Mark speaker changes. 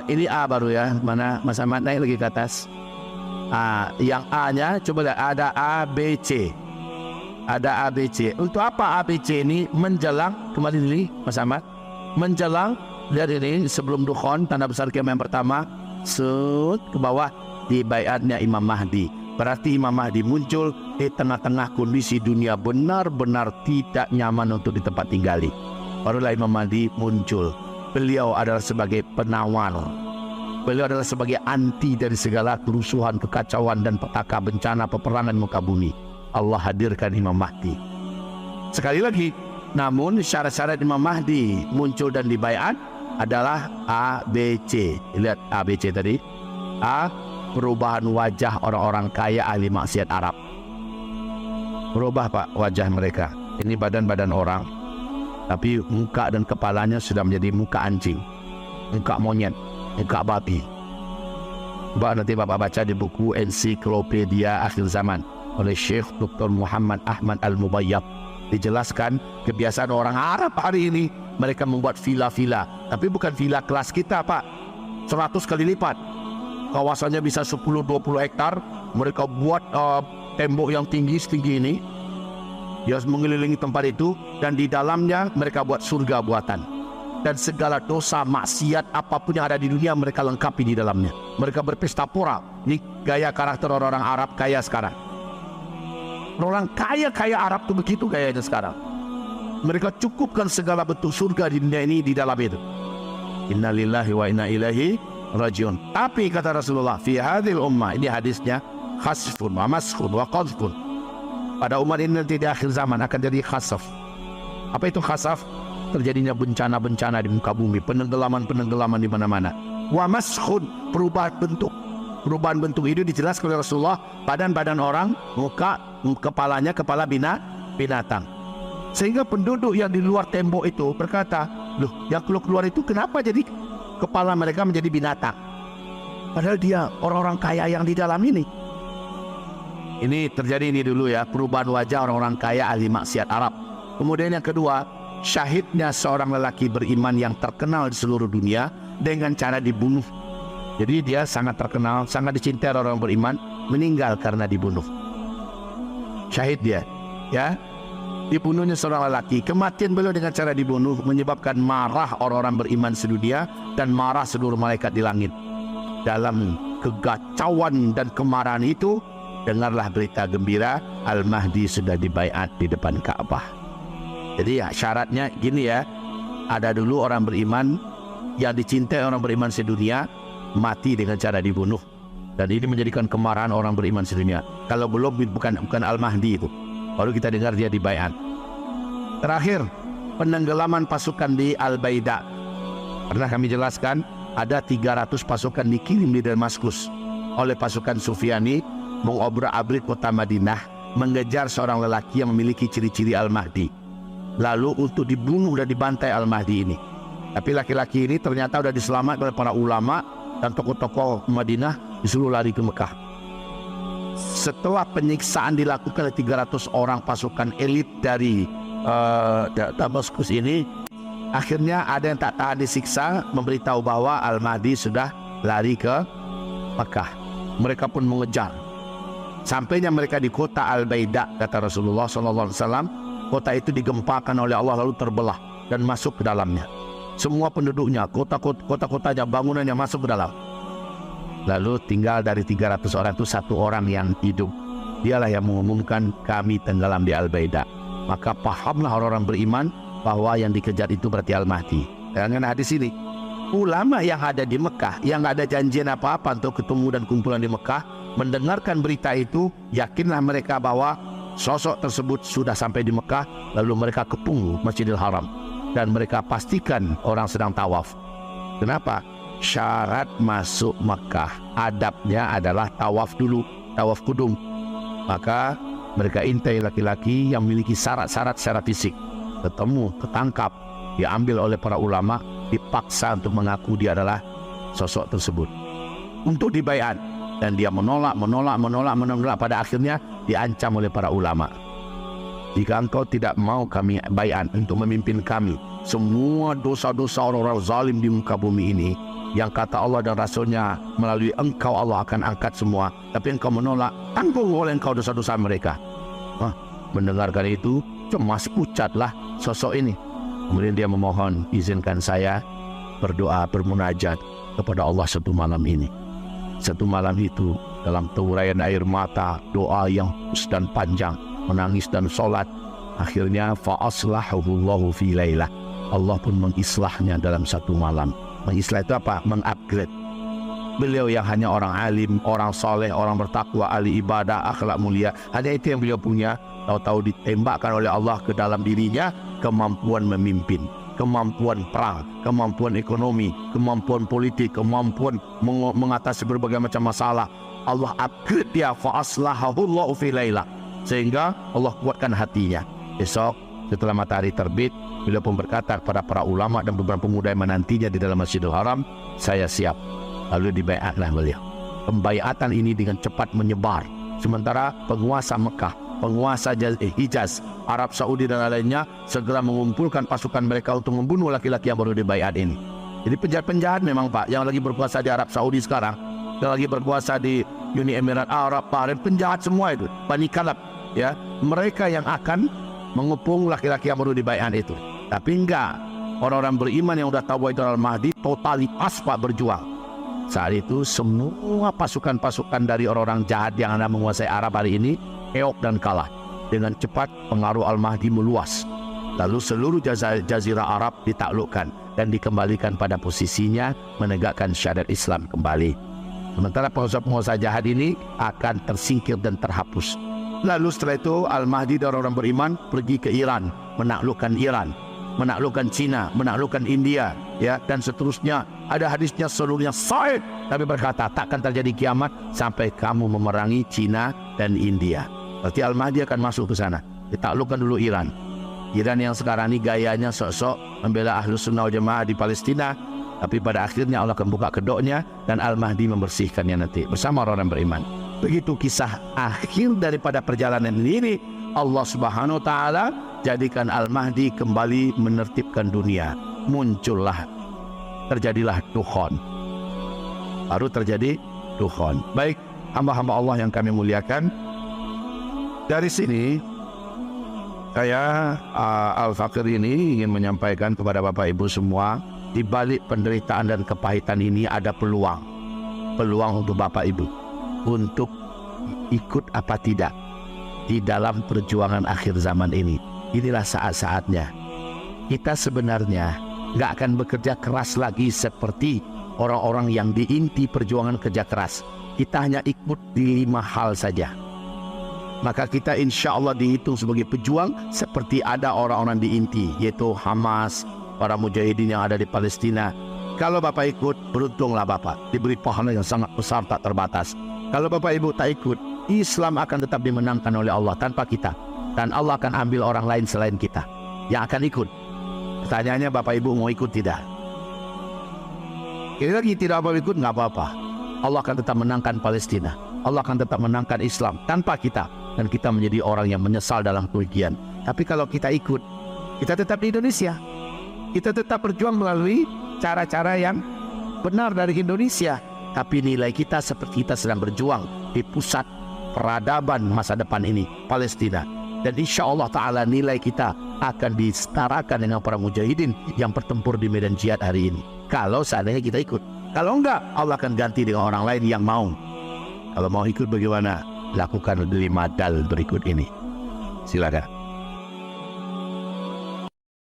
Speaker 1: Ini A baru ya. Mana Mas Ahmad, naik lagi ke atas. Yang A-nya coba lihat, ada A, B, C. Ada A, B, C. Untuk apa A, B, C ini? Menjelang, kembali dulu Mas Ahmad. Menjelang, lihat ini sebelum dukhon, tanda besar kiamat yang pertama, ke bawah di baiatnya Imam Mahdi. Berarti Imam Mahdi muncul di tengah-tengah kondisi dunia benar-benar tidak nyaman untuk di tempat tinggali. Barulah Imam Mahdi muncul. Beliau adalah sebagai penawar. Beliau adalah sebagai anti dari segala kerusuhan, kekacauan dan petaka bencana peperangan muka bumi. Allah hadirkan Imam Mahdi. Sekali lagi, namun syarat-syarat Imam Mahdi muncul dan dibaiat adalah A, B, C. Lihat A, B, C tadi. A, perubahan wajah orang-orang kaya ahli maksiat Arab. Berubah Pak wajah mereka. Ini badan-badan orang, tapi muka dan kepalanya sudah menjadi muka anjing, muka monyet, muka babi. Nanti Bapak baca di buku Ensiklopedia Akhir Zaman oleh Syekh Dr. Muhammad Ahmad Al-Mubayyab. Dijelaskan kebiasaan orang Arab hari ini. Mereka membuat villa-villa, tapi bukan villa kelas kita Pak, 100 kali lipat. Kawasannya bisa 10-20 hektar. Mereka buat tembok yang tinggi setinggi ini. Dia mengelilingi tempat itu, dan di dalamnya mereka buat surga buatan. Dan segala dosa, maksiat, apapun yang ada di dunia mereka lengkapi di dalamnya. Mereka berpesta pora. Ini gaya karakter orang-orang Arab kaya sekarang. Orang kaya-kaya Arab itu begitu gayanya sekarang. Mereka cukupkan segala bentuk surga di dunia ini di dalam itu. Inna lillahi wa inna ilaihi rajiun. Tapi kata Rasulullah, fi hadhil ummah, ini hadisnya, khasfun wa maskhun wa qadfun. Pada umat ini nanti di akhir zaman akan jadi khasaf. Apa itu khasaf? Terjadinya bencana-bencana di muka bumi, penenggelaman-penenggelaman di mana-mana. Wa maskhun, perubahan bentuk. Perubahan bentuk itu dijelaskan oleh Rasulullah, badan-badan orang, muka, kepalanya kepala binatang. Sehingga penduduk yang di luar tembok itu berkata, loh, yang keluar itu kenapa jadi kepala mereka menjadi binatang? Padahal dia orang-orang kaya yang di dalam ini. Ini terjadi ini dulu ya, perubahan wajah orang-orang kaya ahli maksiat Arab. Kemudian yang kedua, syahidnya seorang lelaki beriman yang terkenal di seluruh dunia dengan cara dibunuh. Jadi dia sangat terkenal, sangat dicintai orang beriman, meninggal karena dibunuh. Syahid dia, ya. Dibunuhnya seorang lelaki. Kematian beliau dengan cara dibunuh menyebabkan marah orang-orang beriman sedunia dan marah seluruh malaikat di langit. Dalam kegacauan dan kemarahan itu, dengarlah berita gembira, Al-Mahdi sudah dibaiat di depan Ka'bah. Jadi ya, syaratnya gini ya, ada dulu orang beriman yang dicintai orang beriman sedunia, mati dengan cara dibunuh. Dan ini menjadikan kemarahan orang beriman sedunia. Kalau belum, bukan Al-Mahdi itu, baru kita dengar dia dibaiat. Terakhir, penenggelaman pasukan di Al-Baida. Pernah kami jelaskan, ada 300 pasukan dikirim di Damaskus oleh pasukan Sufyani mengobrak-abrik kota Madinah, mengejar seorang lelaki yang memiliki ciri-ciri Al-Mahdi. Lalu untuk dibunuh dan dibantai Al-Mahdi ini. Tapi laki-laki ini ternyata sudah diselamatkan oleh para ulama dan tokoh-tokoh Madinah, disuruh lari ke Mekah. Setelah penyiksaan dilakukan oleh 300 orang pasukan elit dari Damaskus ini, akhirnya ada yang tak tahan disiksa memberitahu bahwa Al-Mahdi sudah lari ke Mekah. Mereka pun mengejar. Sampainya mereka di kota Al-Baida, kata Rasulullah SAW, kota itu digempakan oleh Allah lalu terbelah dan masuk ke dalamnya. Semua penduduknya, kota-kotanya, bangunannya masuk ke dalam. Lalu tinggal dari 300 orang itu 1 orang yang hidup. Dialah yang mengumumkan, kami tenggelam di Al-Baida. Maka pahamlah orang-orang beriman bahwa yang dikejar itu berarti Al-Mahdi. Dengan hadis ini, ulama yang ada di Mekah, yang nggak ada janjian apa-apa untuk ketemu dan kumpulan di Mekah, mendengarkan berita itu, yakinlah mereka bahwa sosok tersebut sudah sampai di Mekah. Lalu mereka kepung Masjidil Haram dan mereka pastikan orang sedang tawaf. Kenapa? Syarat masuk Mekah, adabnya adalah tawaf dulu, tawaf kudum. Maka mereka intai laki-laki yang memiliki syarat-syarat secara fisik. Ketemu, ketangkap, diambil oleh para ulama, dipaksa untuk mengaku dia adalah sosok tersebut untuk dibaiat. Dan dia menolak. Pada akhirnya diancam oleh para ulama. jika engkau tidak mau kami baiat untuk memimpin kami, semua dosa-dosa orang-orang zalim di muka bumi ini, yang kata Allah dan Rasulnya melalui engkau Allah akan angkat semua, tapi engkau menolak, tanggung oleh engkau dosa-dosa mereka. Mendengarkan itu, cemas pucatlah sosok ini. Kemudian dia memohon, izinkan saya berdoa, bermunajat kepada Allah satu malam ini. Satu malam itu, dalam teuraian air mata, doa yang khusus dan panjang, menangis dan sholat, akhirnya fa'aslahahullahu fi lailah. Allah pun mengislahnya dalam satu malam. Mengislah itu apa? Mengupgrade. Beliau yang hanya orang alim, orang soleh, orang bertakwa, ahli ibadah, akhlak mulia, hanya itu yang beliau punya. Tahu-tahu ditembakkan oleh Allah ke dalam dirinya kemampuan memimpin, kemampuan perang, kemampuan ekonomi, kemampuan politik, kemampuan mengatasi berbagai macam masalah. Allah upgrade dia, fa'aslahahullahu fi lailah, sehingga Allah kuatkan hatinya. Esok setelah matahari terbit, beliau pun berkata kepada para ulama dan beberapa pemuda yang menantinya di dalam Masjidil Haram, saya siap. Lalu dibaiatlah beliau. Pembaiatan ini dengan cepat menyebar, sementara penguasa Mekah, penguasa Hijaz, Arab Saudi dan lainnya segera mengumpulkan pasukan mereka untuk membunuh laki-laki yang baru dibaiat ini. Jadi penjahat-penjahat memang Pak, yang lagi berkuasa di Arab Saudi sekarang, yang lagi berkuasa di Uni Emirat Arab, Bahrain, penjahat semua itu, Bani Kalab, ya, mereka yang akan mengepung laki-laki yang baru dibaiat itu. Tapi enggak, orang-orang beriman yang sudah tahu itu Al-Mahdi totalitas Pak berjuang. Saat itu semua pasukan-pasukan dari orang-orang jahat yang ada menguasai Arab hari ini keok dan kalah. Dengan cepat pengaruh Al-Mahdi meluas. Lalu seluruh jazirah Arab ditaklukkan dan dikembalikan pada posisinya, menegakkan syariat Islam kembali. Sementara penguasa-penguasa jahat ini akan tersingkir dan terhapus. Lalu setelah itu Al-Mahdi dan orang-orang beriman pergi ke Iran, menaklukkan Iran, menaklukkan Cina, menaklukkan India, ya, dan seterusnya. Ada hadisnya seluruhnya sahih, tapi berkata takkan terjadi kiamat sampai kamu memerangi Cina dan India. Berarti Al-Mahdi akan masuk ke sana. Ditaklukkan dulu Iran. Iran yang sekarang ini gayanya sok-sok membela Ahlus Sunnah wal Jamaah di Palestina, tapi pada akhirnya Allah akan buka kedoknya dan Al-Mahdi membersihkannya nanti bersama orang beriman. Begitu kisah akhir daripada perjalanan ini. Allah Subhanahu wa taala jadikan Al-Mahdi kembali menertibkan dunia. Terjadilah dukhon. Baru terjadi dukhon. Baik, hamba-hamba Allah yang kami muliakan, dari sini saya Al-Fakir ini ingin menyampaikan kepada Bapak Ibu semua, di balik penderitaan dan kepahitan ini ada peluang untuk Bapak Ibu untuk ikut apa tidak di dalam perjuangan akhir zaman ini. Inilah saat-saatnya. Kita sebenarnya nggak akan bekerja keras lagi seperti orang-orang yang di inti perjuangan kerja keras. Kita hanya ikut di 5 hal saja. Maka kita insya Allah dihitung sebagai pejuang seperti ada orang-orang di inti, yaitu Hamas, para mujahidin yang ada di Palestina. Kalau Bapak ikut, beruntunglah Bapak, diberi pahala yang sangat besar tak terbatas. Kalau Bapak Ibu tak ikut, Islam akan tetap dimenangkan oleh Allah tanpa kita, dan Allah akan ambil orang lain selain kita yang akan ikut. Pertanyaannya, Bapak Ibu mau ikut tidak? Kira lagi tidak mau ikut, nggak apa-apa. Allah akan tetap menangkan Palestina. Allah akan tetap menangkan Islam tanpa kita, dan kita menjadi orang yang menyesal dalam kerugian. Tapi kalau kita ikut, kita tetap di Indonesia. Kita tetap berjuang melalui cara-cara yang benar dari Indonesia. Tapi nilai kita seperti kita sedang berjuang di pusat peradaban masa depan ini, Palestina. Dan insya Allah Ta'ala nilai kita akan disetarakan dengan para mujahidin yang bertempur di medan jihad hari ini. Kalau seandainya kita ikut. Kalau enggak, Allah akan ganti dengan orang lain yang mau. Kalau mau ikut bagaimana? Lakukan 5 dal berikut ini. Silakan.